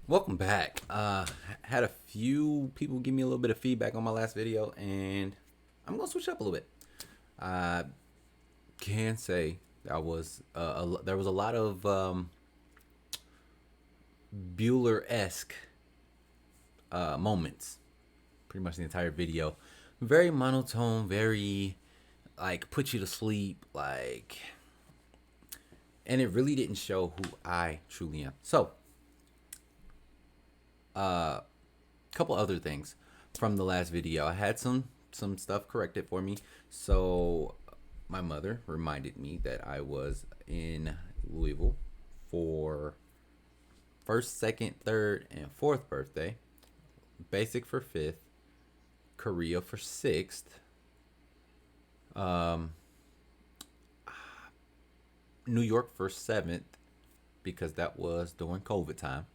Welcome back. Had a few people give me a little bit of feedback on my last video, and I'm gonna switch up a little bit. I can say there was a lot of Bueller-esque moments, pretty much the entire video. Very monotone, very like put you to sleep, and it really didn't show who I truly am. So, a couple other things from the last video. I had some stuff corrected for me. So my mother reminded me that I was in Louisville for first, second, third, and fourth birthday. Basic for fifth, Korea for sixth, um, New York for seventh, because that was during COVID time.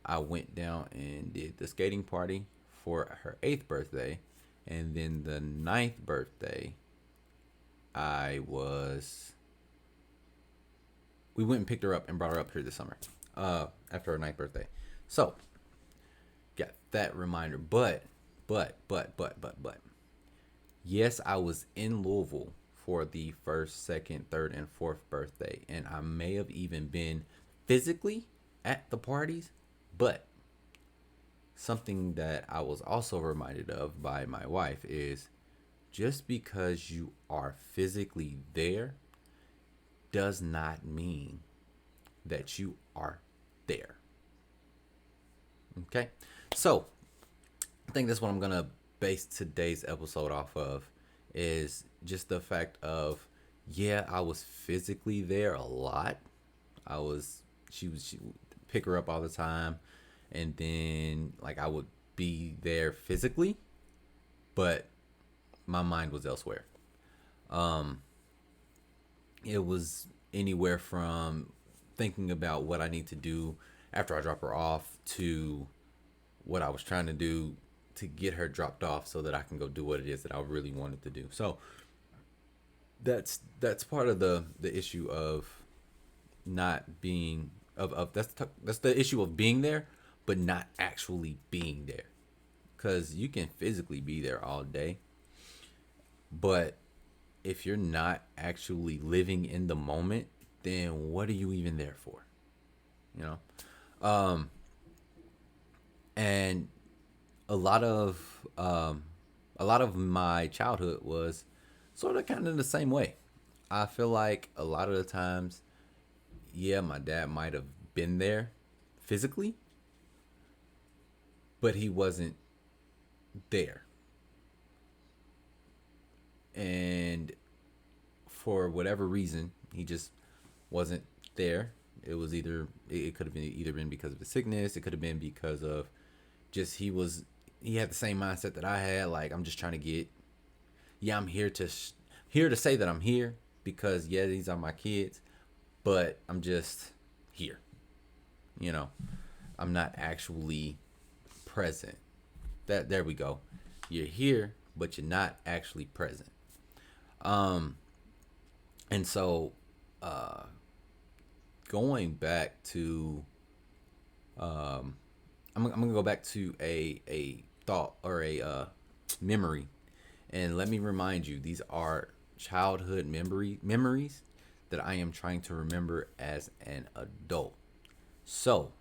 I went down and did the skating party for her eighth birthday, and then the ninth birthday, I was we went and picked her up and brought her up here this summer, after her ninth birthday. So got that reminder, but yes, I was in Louisville for the first, second, third, and fourth birthday, and I may have even been physically at the parties, but something that I was also reminded of by my wife is just because you are physically there does not mean that you are there. Okay? So, I think that's what I'm going to base today's episode off of, is just the fact of, yeah, I was physically there a lot. She would pick her up all the time, and then like I would be there physically, but my mind was elsewhere. Um, it was anywhere from thinking about what I need to do after I drop her off to what I was trying to do to get her dropped off so that I can go do what it is that I really wanted to do. So that's part of the issue of not being of that's the issue of being there but not actually being there, because you can physically be there all day, but if you're not actually living in the moment, then what are you even there for? You know. And a lot of a lot of my childhood was sort of kind of the same way. I feel like a lot of the times, yeah, my dad might have been there physically, but he wasn't there. And for whatever reason, he just wasn't there. It could have been either been because of the sickness, it could have been because of just he had the same mindset that I had. Like, I'm just trying to get, yeah, I'm here to say that I'm here because yeah, these are my kids, but I'm just here. You know, I'm not actually present. That There we go. You're here, but you're not actually present. Um, and so, uh, going back to, I'm gonna go back to a thought or a memory, and let me remind you, these are childhood memories that I am trying to remember as an adult. So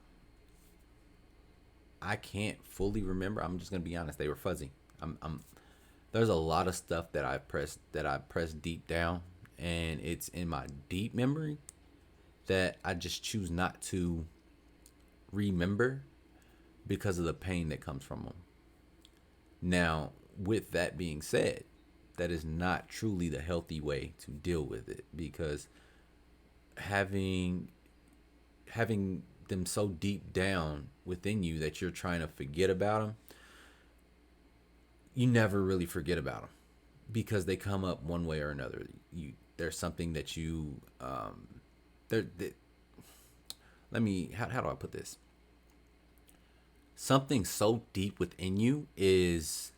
I can't fully remember. I'm just gonna be honest; they were fuzzy. I'm There's a lot of stuff that I pressed deep down, and it's in my deep memory that I just choose not to remember because of the pain that comes from them. Now, with that being said, that is not truly the healthy way to deal with it, because having having them so deep down within you that you're trying to forget about them, you never really forget about them because they come up one way or another. There's something that you there. Let me how do I put this? Something so deep within you is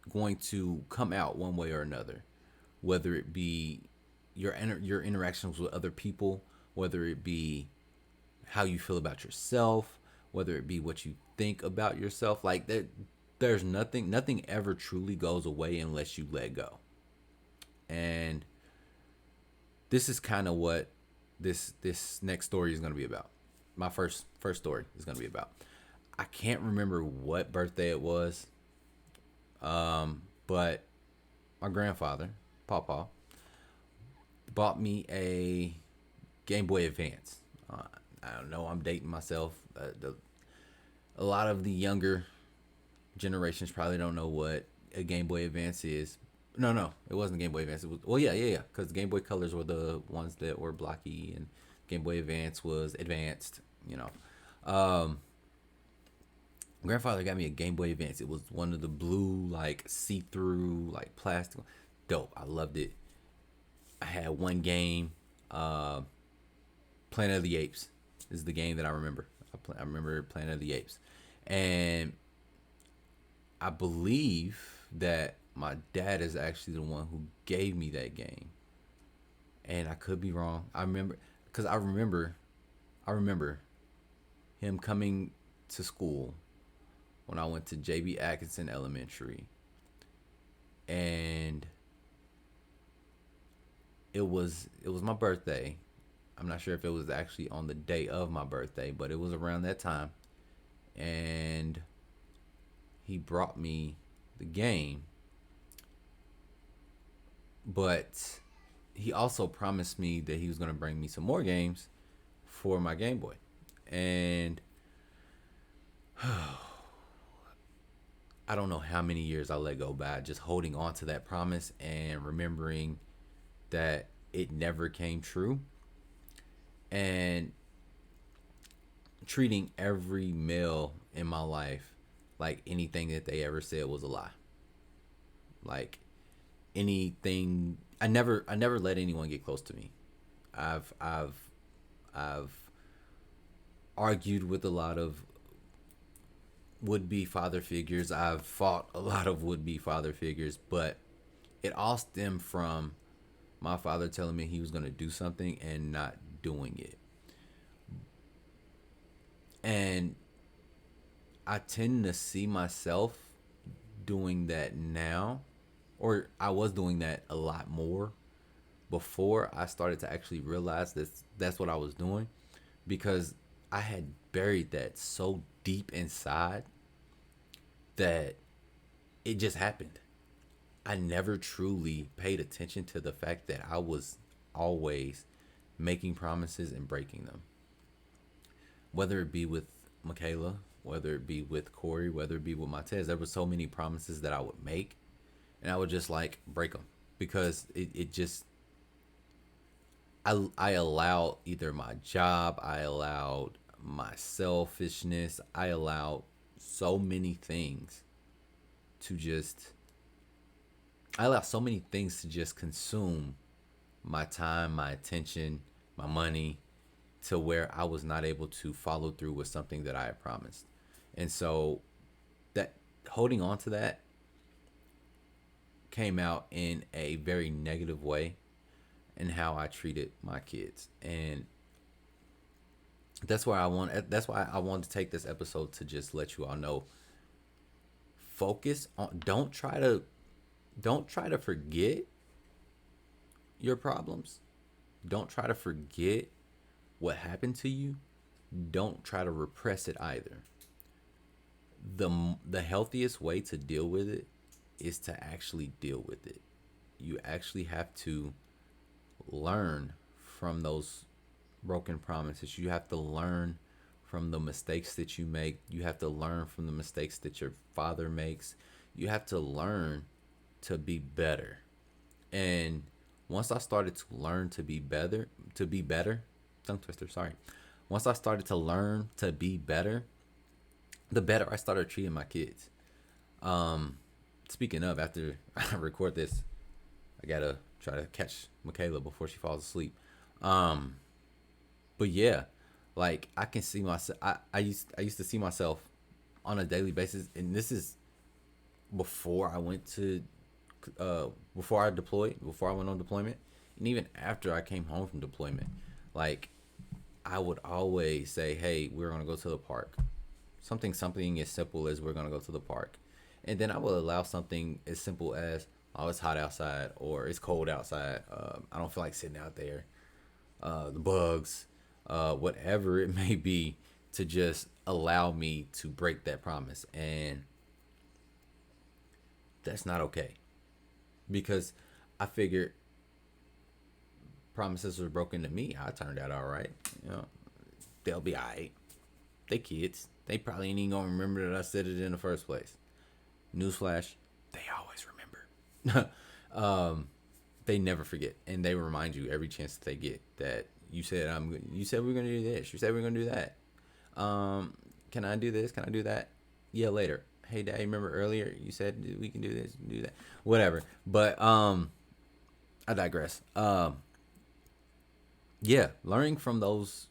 going to come out one way or another, whether it be your interactions with other people, whether it be how you feel about yourself, whether it be what you think about yourself. Like that, there's nothing ever truly goes away unless you let go. And this is kind of what this next story is going to be about. My first story is going to be about. I can't remember what birthday it was, but my grandfather, Papa, bought me a Game Boy Advance. I don't know. I'm dating myself. A lot of the younger generations probably don't know what a Game Boy Advance is. No, it wasn't Game Boy Advance. It was, well, yeah. Because Game Boy Colors were the ones that were blocky, and Game Boy Advance was advanced. You know, grandfather got me a Game Boy Advance. It was one of the blue, like see-through, like plastic. Dope. I loved it. I had one game. Planet of the Apes is the game that I remember. I remember Planet of the Apes, and I believe that my dad is actually the one who gave me that game, and I could be wrong. I remember because I remember him coming to school when I went to JB Atkinson Elementary, and it was my birthday. I'm not sure if it was actually on the day of my birthday, but it was around that time, and he brought me the game, but he also promised me that he was going to bring me some more games for my Game Boy. And I don't know how many years I let go by just holding on to that promise and remembering that it never came true, and treating every male in my life like anything that they ever said was a lie. Like anything, I never let anyone get close to me. I've argued with a lot of would be father figures. I've fought a lot of would be father figures, but it all stemmed from my father telling me he was going to do something and not doing it. And I tend to see myself doing that now, or I was doing that a lot more before I started to actually realize that's what I was doing, because I had buried that so deep inside that it just happened. I never truly paid attention to the fact that I was always making promises and breaking them. Whether it be with Michaela, whether it be with Corey, whether it be with Montez, there were so many promises that I would make, and I would just like break them because it just I allowed either my job, I allowed my selfishness, I allowed so many things to just I allow so many things to just consume my time, my attention, my money, to where I was not able to follow through with something that I had promised. And so that holding on to that came out in a very negative way in how I treated my kids. And that's why I wanted to take this episode to just let you all know, focus on don't try to forget your problems. Don't try to forget what happened to you. Don't try to repress it either. The healthiest way to deal with it is to actually deal with it. You actually have to learn from those broken promises. You have to learn from the mistakes that you make. You have to learn from the mistakes that your father makes. You have to learn to be better. And once I started to learn to be better, tongue twister, sorry. Once I started to learn to be better, the better I started treating my kids. Speaking of, after I record this, I gotta try to catch Michaela before she falls asleep. But yeah, like I can see myself. I used to see myself on a daily basis, and this is before I went to before I deployed, before I went on deployment, and even after I came home from deployment. Like I would always say, "Hey, we're gonna go to the park." Something as simple as we're gonna go to the park, and then I will allow something as simple as, "Oh, it's hot outside," or "It's cold outside. I don't feel like sitting out there." The bugs, whatever it may be, to just allow me to break that promise, and that's not okay because I figured promises were broken to me. I turned out all right. You know, they'll be all right. They kids. They probably ain't even gonna remember that I said it in the first place. Newsflash, they always remember. They never forget, and they remind you every chance that they get that you said You said we're gonna do this. You said we're gonna do that. Can I do this? Can I do that? Yeah, later. Hey, Dad, remember earlier you said we can do this, do that, whatever. But I digress. Yeah, learning from those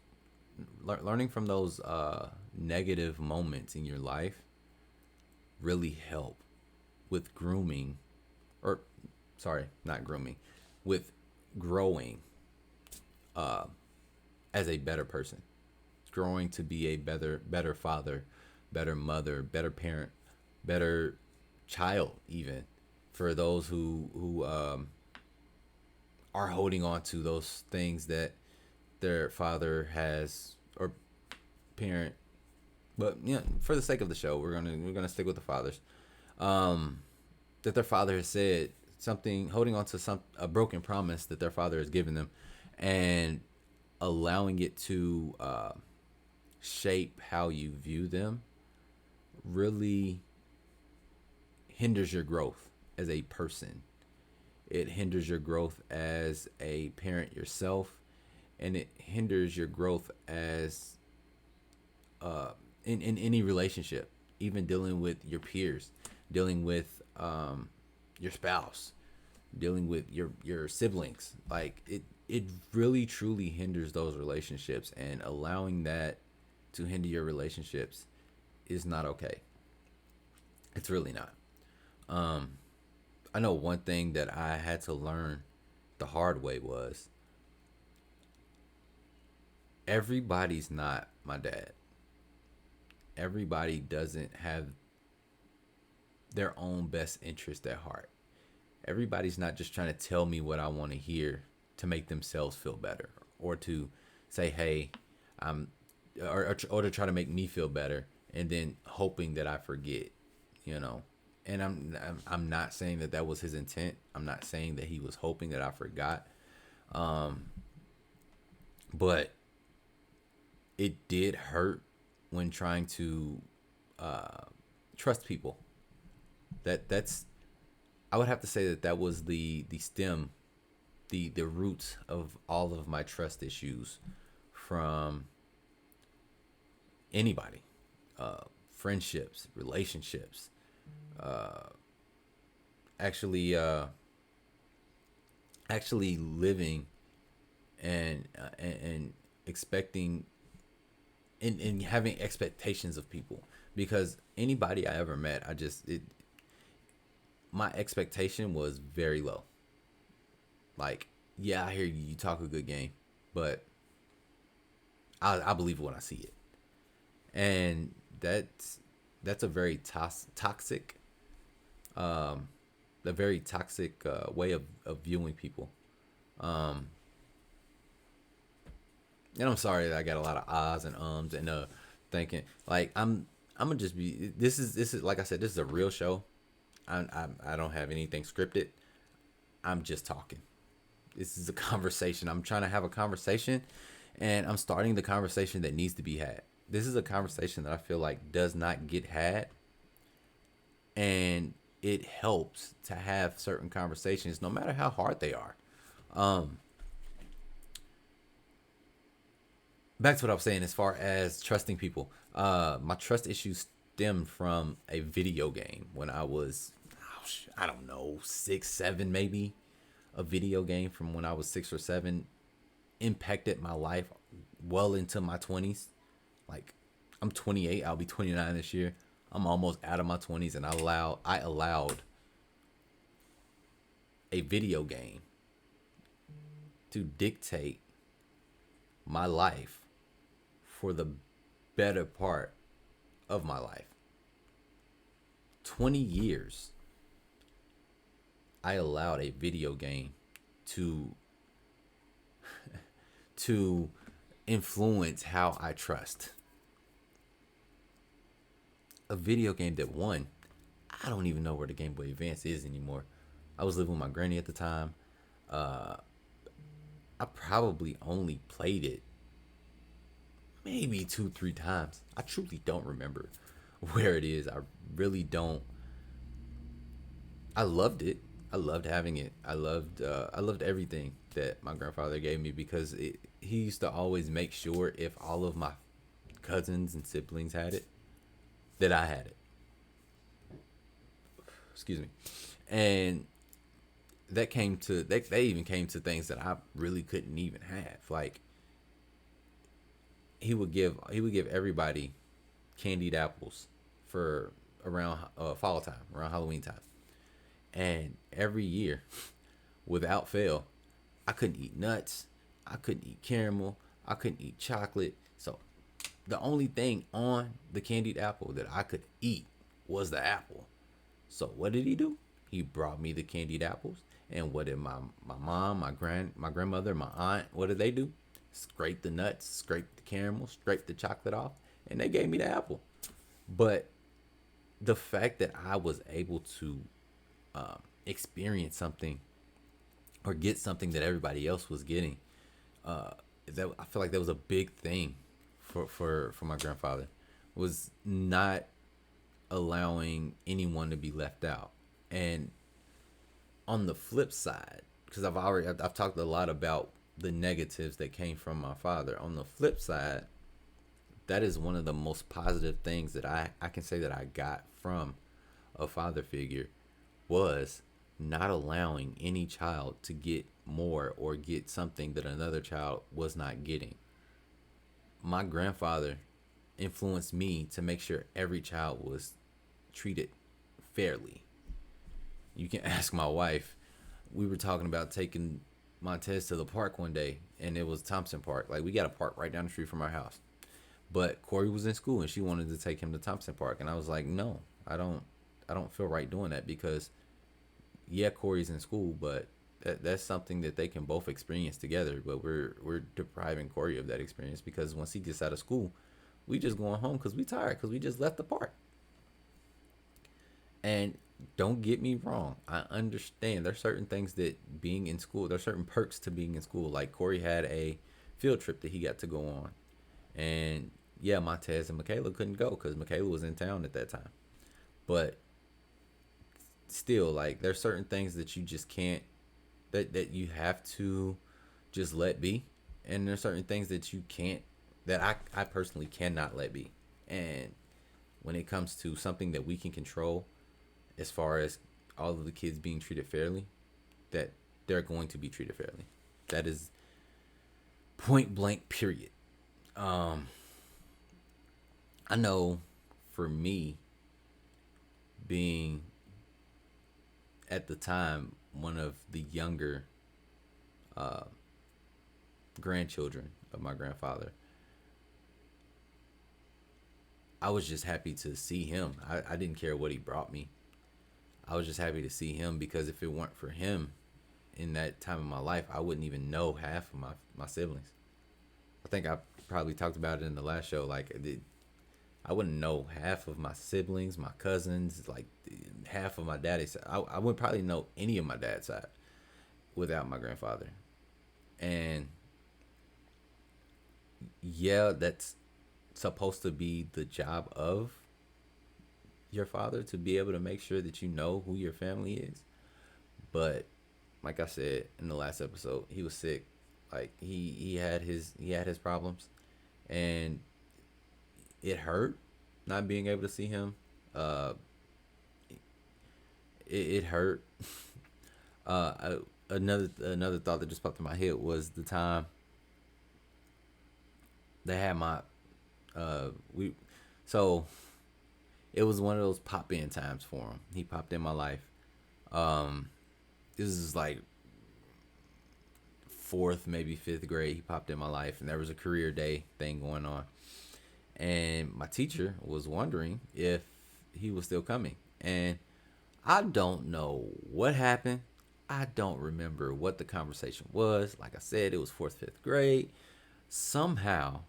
negative moments in your life really help with grooming, or sorry, not grooming, with growing as a better person, growing to be a better father, better mother, better parent, better child, even for those who are holding on to those things that their father has, or parent. But for the sake of the show, we're gonna stick with the fathers. That their father has said something, holding on to a broken promise that their father has given them, and allowing it to shape how you view them really hinders your growth as a person. It hinders your growth as a parent yourself, and it hinders your growth as in any relationship, even dealing with your peers, dealing with your spouse, dealing with your siblings. Like it really truly hinders those relationships, and allowing that to hinder your relationships is not okay. It's really not. I know one thing that I had to learn the hard way was everybody's not my dad. Everybody doesn't have their own best interest at heart. Everybody's not just trying to tell me what I want to hear to make themselves feel better, or to say, "Hey, I'm," or to try to make me feel better, and then hoping that I forget, you know. And I'm not saying that that was his intent. I'm not saying that he was hoping that I forgot. But it did hurt when trying to trust people. That's I would have to say that that was the stem, the roots of all of my trust issues from anybody, friendships, relationships, actually actually living and expecting and having expectations of people, because anybody I ever met, my expectation was very low. Like, yeah, I hear you talk a good game, but I believe it when I see it. And that's a very toxic, a very toxic way of viewing people. Um, and I'm sorry that I got a lot of ahs and ums and thinking like I'm gonna just be, this is like I said, this is a real show. I don't have anything scripted. I'm just talking. This is a conversation. I'm trying to have a conversation, and I'm starting the conversation that needs to be had. This is a conversation that I feel like does not get had, and it helps to have certain conversations, no matter how hard they are. Um, Back to what I was saying as far as trusting people. My trust issues stemmed from a video game when I was, I don't know, 6, 7 maybe. A video game from when I was 6 or 7 impacted my life well into my 20s. Like, I'm 28, I'll be 29 this year. I'm almost out of my 20s, and I allowed a video game to dictate my life for the better part of my life. 20 years I allowed a video game to to influence how I trust. A video game that won, I don't even know where the Game Boy Advance is anymore. I was living with my granny at the time. Uh, I probably only played it maybe 2, 3 times. I truly don't remember where it is. I really don't. I loved it. I loved having it. I loved everything that my grandfather gave me because he used to always make sure if all of my cousins and siblings had it, that I had it. Excuse me. And they even came to things that I really couldn't even have. Like he would give everybody candied apples for around fall time, around Halloween time. And every year, without fail, I couldn't eat nuts, I couldn't eat caramel, I couldn't eat chocolate. So the only thing on the candied apple that I could eat was the apple. So what did he do? He brought me the candied apples. And what did my mom, my grandmother, my aunt, what did they do? Scrape the nuts, scrape the caramel, scrape the chocolate off, and they gave me the apple. But the fact that I was able to experience something or get something that everybody else was getting, that I feel like that was a big thing for my grandfather, was not allowing anyone to be left out. And on the flip side, because I've talked a lot about the negatives that came from my father. On the flip side, that is one of the most positive things that I can say that I got from a father figure, was not allowing any child to get more or get something that another child was not getting. My grandfather influenced me to make sure every child was treated fairly. You can ask my wife. We were talking about taking Montez to the park one day, and it was Thompson Park. Like, we got a park right down the street from our house. But Corey was in school and she wanted to take him to Thompson Park, and I was like, no, I don't feel right doing that, because yeah, Corey's in school, but that's something that they can both experience together. But we're depriving Corey of that experience, because once he gets out of school, we just going home because we tired, because we just left the park. And don't get me wrong, I understand there's certain things that being in school, there's certain perks to being in school. Like Corey had a field trip that he got to go on, and yeah, Montez and Michaela couldn't go because Michaela was in town at that time. But still, like, there's certain things that you just can't, that you have to just let be, and there's certain things that you can't, that I personally cannot let be. And when it comes to something that we can control, as far as all of the kids being treated fairly, that they're going to be treated fairly. That is point blank, period. I know for me, being at the time one of the younger uh, grandchildren of my grandfather, I was just happy to see him. I didn't care what he brought me. I was just happy to see him, because if it weren't for him in that time of my life, I wouldn't even know half of my siblings. I think I probably talked about it in the last show. Like, I wouldn't know half of my siblings, my cousins, like half of my daddy's side. I wouldn't probably know any of my dad's side without my grandfather. And yeah, that's supposed to be the job of your father, to be able to make sure that you know who your family is. But like I said in the last episode, he was sick. Like, he had his problems, and it hurt not being able to see him. Uh, it hurt. Another thought that just popped in my head was the time they had my we so it was one of those pop in times for him. He popped in my life. This is like fourth, maybe fifth grade. He popped in my life, and there was a career day thing going on. And my teacher was wondering if he was still coming. And I don't know what happened. I don't remember what the conversation was. Like I said, it was fourth, fifth grade. Somehow,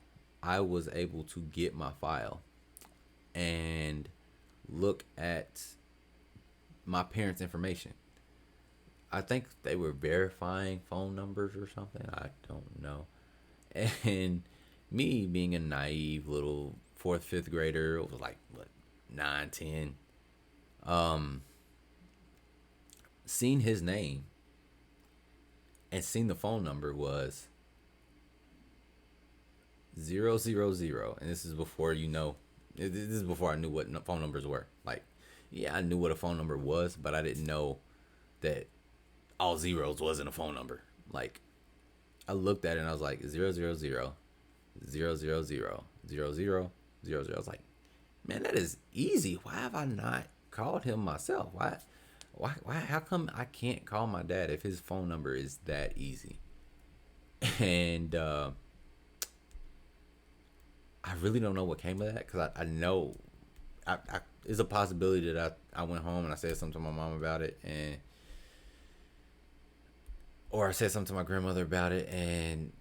I was able to get my file and look at my parents' information. I think they were verifying phone numbers or something. I don't know. And me being a naive little fourth, fifth grader, it was like what 9, 10. Um, Seen his name and seen the phone number was 000, and this is before This is before I knew what phone numbers were. Like, yeah, I knew what a phone number was, but I didn't know that all zeros wasn't a phone number. Like, I looked at it and I was like 000, 000. I was like, man, that is easy. Why have I not called him myself? Why? How come I can't call my dad if his phone number is that easy? And I really don't know what came of that, because I know it's a possibility that I went home and I said something to my mom about it, or I said something to my grandmother about it, and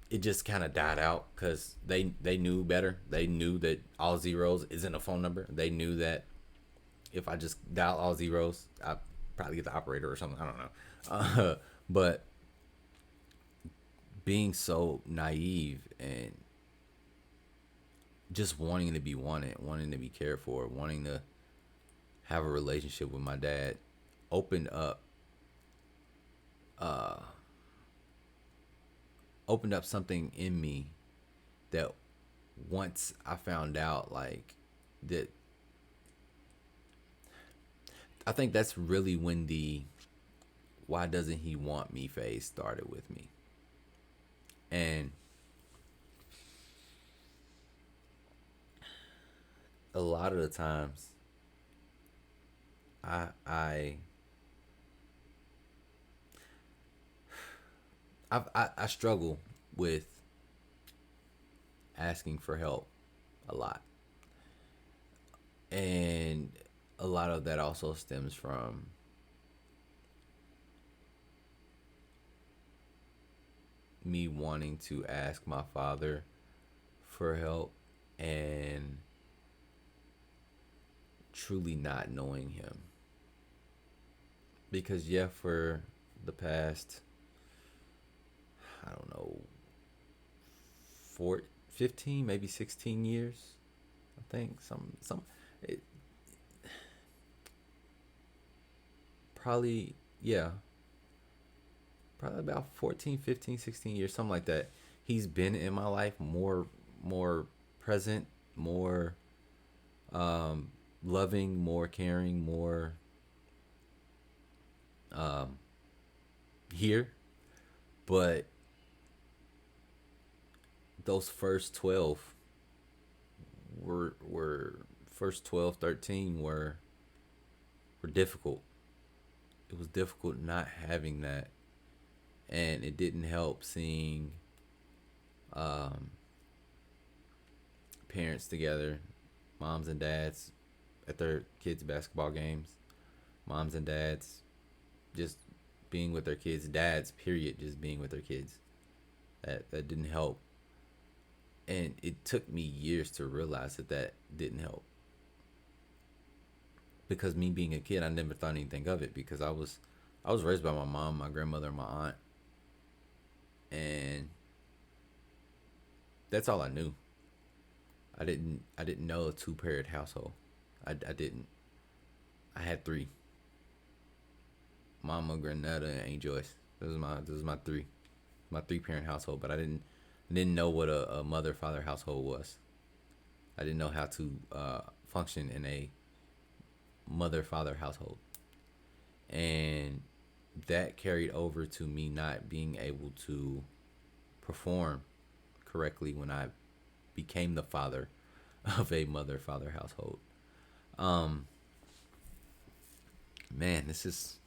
it just kind of died out, because they knew better. They knew that all zeros isn't a phone number. They knew that if I just dial all zeros, I probably get the operator or something. I don't know. But being so naive and just wanting to be wanted, wanting to be cared for, wanting to have a relationship with my dad opened up uh opened up something in me that once I found out, like, that, I think that's really when the why doesn't he want me phase started with me. And a lot of the times I I I struggle with asking for help a lot. And a lot of that also stems from me wanting to ask my father for help and truly not knowing him. Because, yeah, for the past, I don't know, 15, maybe 16 years, I think, it, probably, yeah, probably about 14, 15, 16 years, something like that. He's been in my life more present, more loving, more caring, more here. But those first 12 were first 12, 13 were difficult. It was difficult not having that, and it didn't help seeing um, parents together, moms and dads at their kids' basketball games, moms and dads just being with their kids, dads, period, just being with their kids. That didn't help. And it took me years to realize that didn't help. Because me being a kid, I never thought anything of it, because I was raised by my mom, my grandmother, and my aunt. And that's all I knew. I didn't know a two-parent household. I didn't. I had three. Mama, Granetta, and Aunt Joyce. This was my three parent household. But I didn't know what a mother father household was. I didn't know how to function in a mother father household, and that carried over to me not being able to perform correctly when I became the father of a mother father household. Um, Man, this is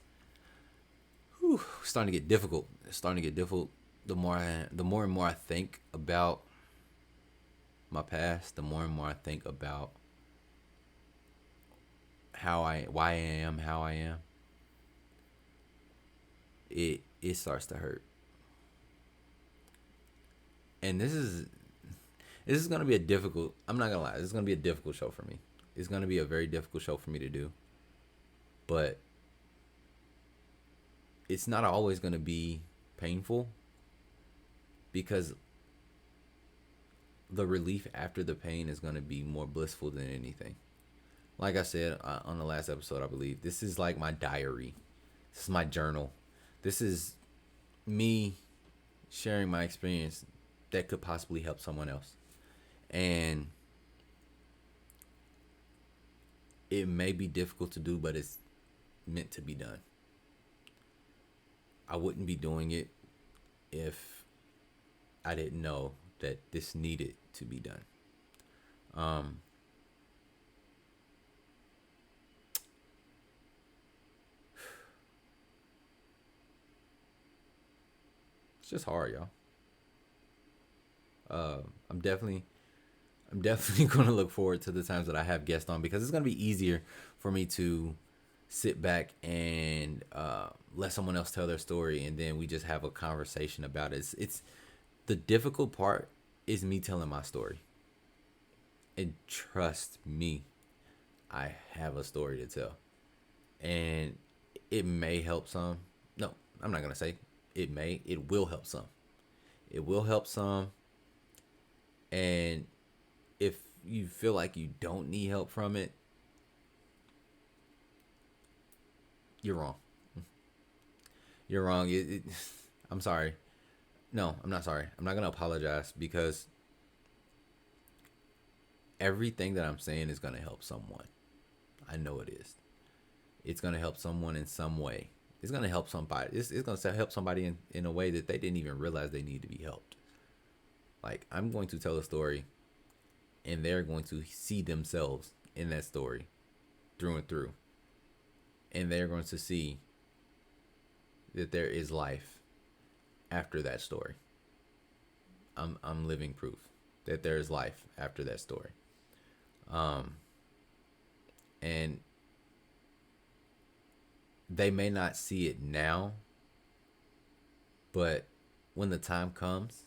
starting to get difficult. It's starting to get difficult. The more and more I think about my past, the more and more I think about why I am how I am. It starts to hurt. And this is gonna be a difficult. I'm not gonna lie. This is gonna be a difficult show for me. It's gonna be a very difficult show for me to do. But it's not always gonna be painful because the relief after the pain is gonna be more blissful than anything. Like I said on the last episode, I believe this is like my diary. This is my journal. This is me sharing my experience that could possibly help someone else. And it may be difficult to do, but it's meant to be done. I wouldn't be doing it if I didn't know that this needed to be done. It's just hard, y'all. I'm definitely going to look forward to the times that I have guests on because it's going to be easier for me to sit back and let someone else tell their story, and then we just have a conversation about it. It's the difficult part is me telling my story, and trust me, I have a story to tell, and it may help some. No, I'm not gonna say it may. It will help some. It will help some. And if you feel like you don't need help from it, you're wrong. You're wrong. I'm sorry. No, I'm not sorry. I'm not going to apologize because everything that I'm saying is going to help someone. I know it is. It's going to help someone in some way. It's going to help somebody. It's going to help somebody in a way that they didn't even realize they need to be helped. Like, I'm going to tell a story, and they're going to see themselves in that story through and through. And they're going to see that there is life after that story. I'm living proof that there is life after that story. And they may not see it now, but when the time comes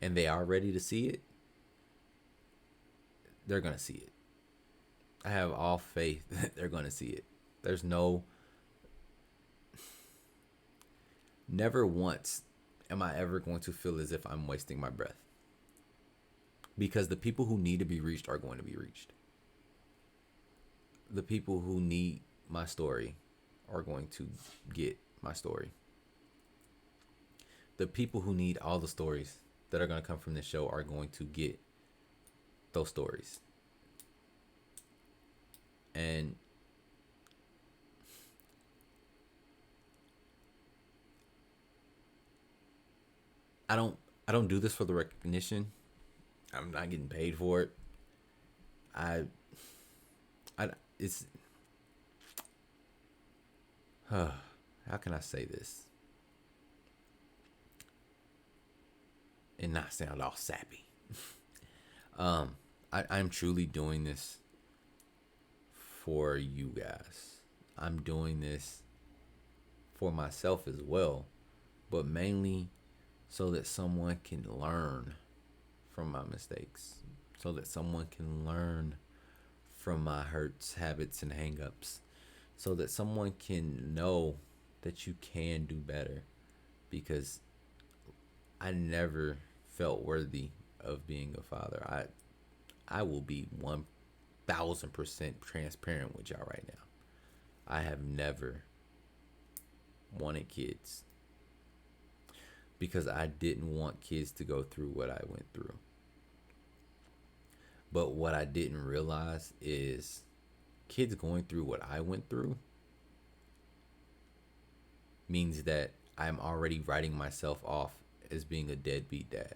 and they are ready to see it, they're going to see it. I have all faith that they're going to see it. There's never once am I ever going to feel as if I'm wasting my breath. Because the people who need to be reached are going to be reached. The people who need my story are going to get my story. The people who need all the stories that are going to come from this show are going to get those stories. And I don't do this for the recognition. I'm not getting paid for it. It's how can I say this and not sound all sappy? I'm truly doing this for you guys. I'm doing this for myself as well, but mainly so that someone can learn from my mistakes, so that someone can learn from my hurts, habits, and hangups, so that someone can know that you can do better, because I never felt worthy of being a father. I will be 1,000% transparent with y'all right now. I have never wanted kids because I didn't want kids to go through what I went through. But what I didn't realize is kids going through what I went through means that I'm already writing myself off as being a deadbeat dad.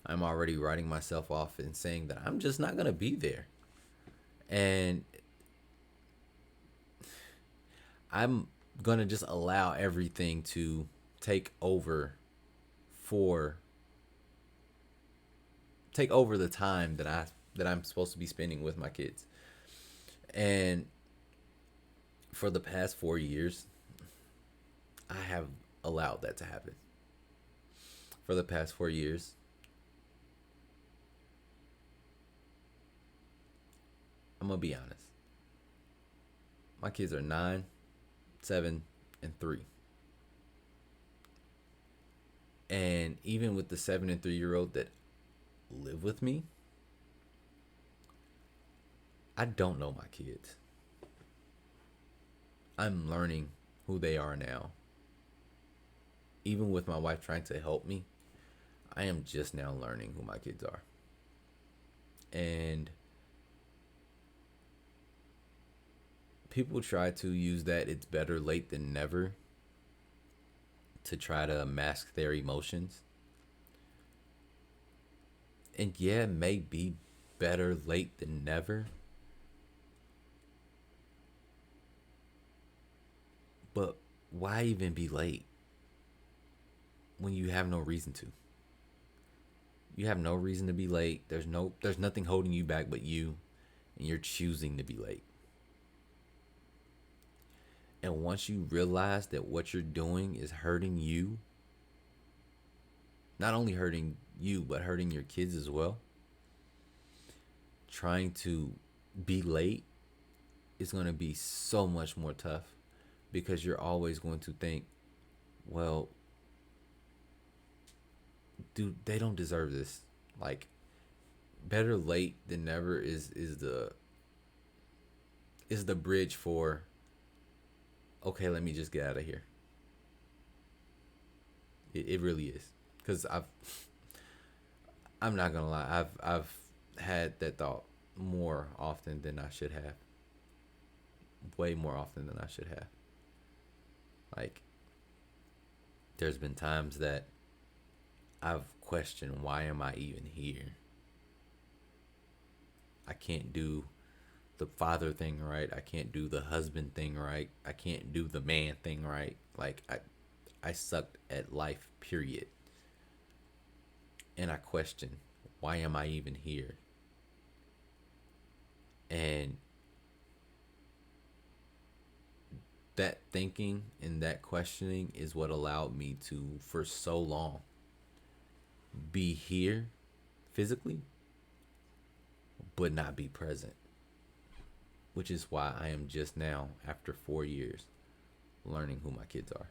I'm already writing myself off and saying that I'm just not going to be there. And I'm gonna just allow everything to take over for take over the time that I'm supposed to be spending with my kids. And for the past 4 years, I have allowed that to happen. For the past 4 years, I'm gonna be honest. My kids are 9, 7, and 3. And even with the 7 and 3 year old that live with me, I don't know my kids. I'm learning who they are now. Even with my wife trying to help me, I am just now learning who my kids are. And people try to use that it's better late than never to try to mask their emotions. And yeah, it may be better late than never. But why even be late when you have no reason to? You have no reason to be late. There's nothing holding you back but you, and you're choosing to be late. And once you realize that what you're doing is hurting you, not only hurting you, but hurting your kids as well, trying to be late is going to be so much more tough because you're always going to think, well, dude, they don't deserve this. Like, better late than never is the bridge for, okay, let me just get out of here. It really is, because I'm not gonna lie, I've had that thought more often than I should have, way more often than I should have. Like, there's been times that I've questioned, why am I even here? I can't do the father thing right. I can't do the husband thing right. I can't do the man thing right. Like, I sucked at life, period. And I question, why am I even here? And that thinking and that questioning is what allowed me to, for so long, be here physically, but not be present. Which is why I am just now, after 4 years, learning who my kids are.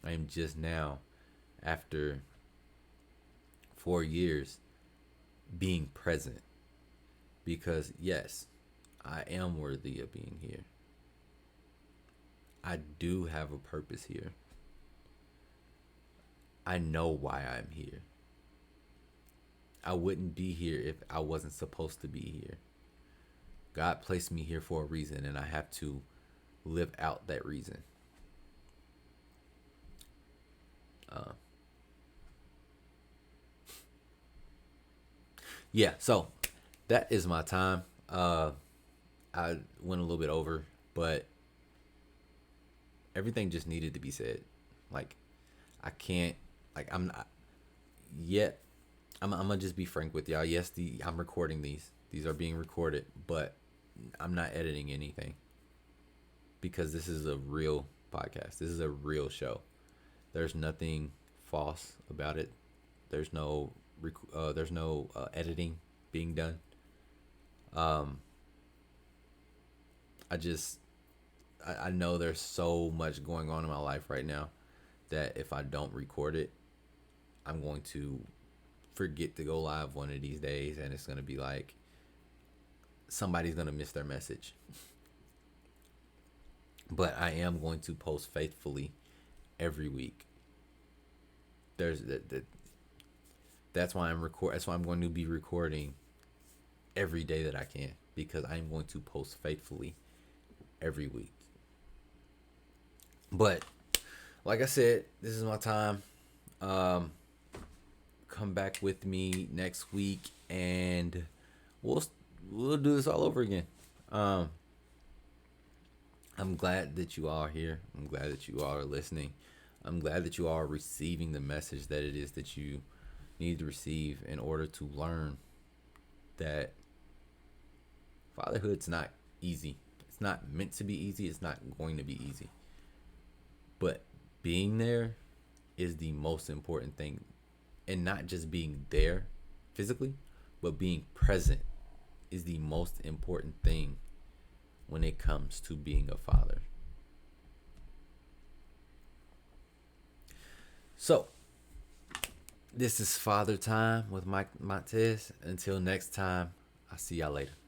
I am just now, after 4 years, being present. Because yes, I am worthy of being here. I do have a purpose here. I know why I'm here. I wouldn't be here if I wasn't supposed to be here. God placed me here for a reason, and I have to live out that reason. Yeah, so that is my time. I went a little bit over, but everything just needed to be said. Like, I can't, like, I'm not yet. I'm gonna just be frank with y'all. Yes, I'm recording these. These are being recorded, but I'm not editing anything because this is a real podcast. This is a real show. There's nothing false about it. There's no editing being done. I just I know there's so much going on in my life right now that if I don't record it, I'm going to forget to go live one of these days, and it's gonna be like somebody's gonna miss their message. But I am going to post faithfully every week. There's that. That's why That's why I'm going to be recording every day that I can, because I'm going to post faithfully every week. But like I said, this is my time. Come back with me next week, and we'll do this all over again. I'm glad that you all are here. I'm glad that you all are listening. I'm glad that you all are receiving the message that it is that you need to receive in order to learn that fatherhood's not easy. It's not meant to be easy. It's not going to be easy. But being there is the most important thing. And not just being there physically, but being present is the most important thing when it comes to being a father. So, this is Father Time with Mike Montez. Until next time, I'll see y'all later.